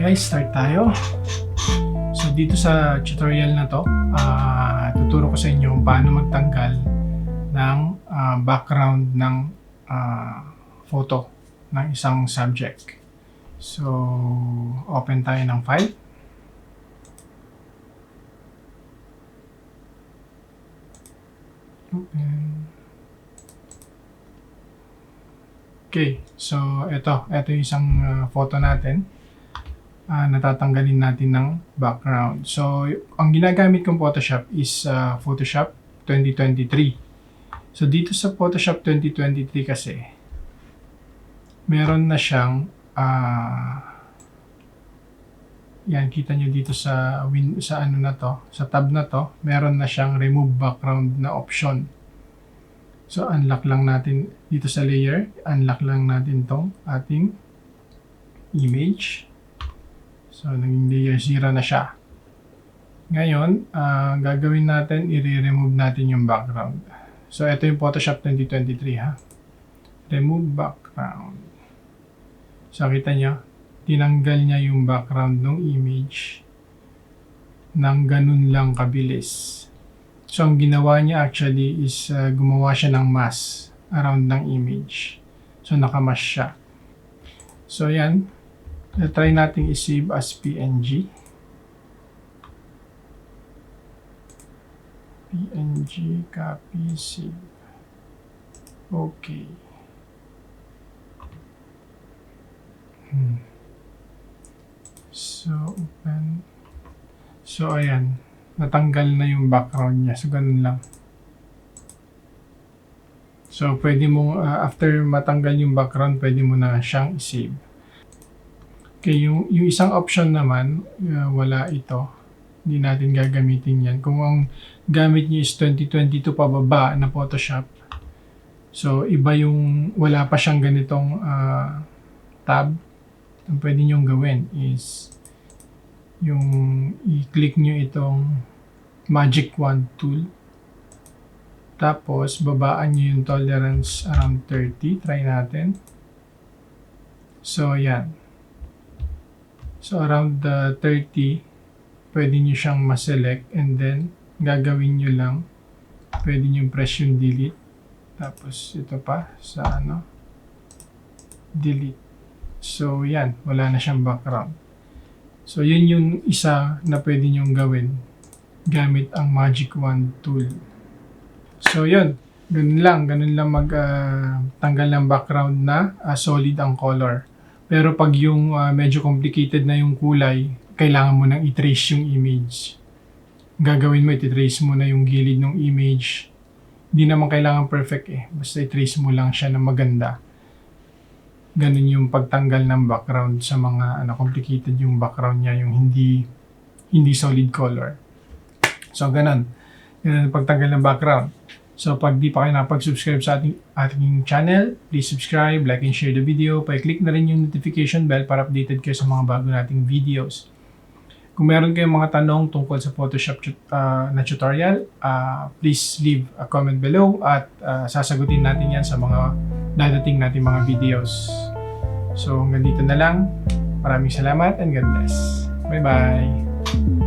guys, start tayo. So dito sa tutorial na to, tuturo ko sa inyo paano magtanggal ng background ng photo ng isang subject. So open tayo ng file. Open. Okay, so ito yung isang photo natin. Natatanggalin natin ng background. So, ang ginagamit kong Photoshop is Photoshop 2023. So, dito sa Photoshop 2023 kasi, meron na siyang, yan, kita nyo dito sa ano na to, sa tab na to, meron na siyang remove background na option. So, unlock lang natin dito sa layer, unlock lang natin tong ating image. So, naging layer 0 na siya. Ngayon, gagawin natin, i-remove natin yung background. So, ito yung Photoshop 2023 ha. Remove background. So, kita nyo, tinanggal niya yung background ng image nang ganun lang kabilis. So, ang ginawa niya actually is gumawa siya ng mask around ng image. So, nakamask siya. So, yan. Try natin i-save as PNG. PNG, copy, save. Okay. So, open. So, ayan. Natanggal na yung background niya. So, ganun lang. So, pwede mo, after matanggal yung background, pwede mo na siyang i-save. Okay, yung isang option naman, wala ito. Hindi natin gagamitin yan. Kung ang gamit niyo is 2022 pababa na Photoshop, so, iba yung, wala pa siyang ganitong tab. Ang pwede nyong gawin is, yung i-click nyo itong Magic Wand tool. Tapos, babaan nyo yung tolerance around 30. Try natin. So, yan. So, around 30, pwede nyo siyang ma-select and then, gagawin nyo lang, pwede nyo press yung delete. Tapos, ito pa, sa delete. So, yan. Wala na siyang background. So, yun yung isa na pwede nyong gawin gamit ang Magic Wand tool. So, yun. Ganun lang magtanggal ng background na solid ang color. Pero pag yung medyo complicated na yung kulay, kailangan mo nang i-trace yung image. Gagawin mo, i-trace mo na yung gilid ng image. Hindi naman kailangan perfect eh. Basta i-trace mo lang siya na maganda. Ganun yung pagtanggal ng background sa mga complicated yung background niya, yung hindi solid color. So, ganun. Ganun yung pagtanggal ng background. So, pag di pa kayo nakapag-subscribe sa ating channel, please subscribe, like, and share the video. Pa-click na rin yung notification bell para updated kayo sa mga bago nating videos. Kung meron kayong mga tanong tungkol sa Photoshop na tutorial, please leave a comment below at sasagutin natin yan sa mga dadating natin mga videos. So, hanggang dito na lang. Maraming salamat and God bless. Bye-bye!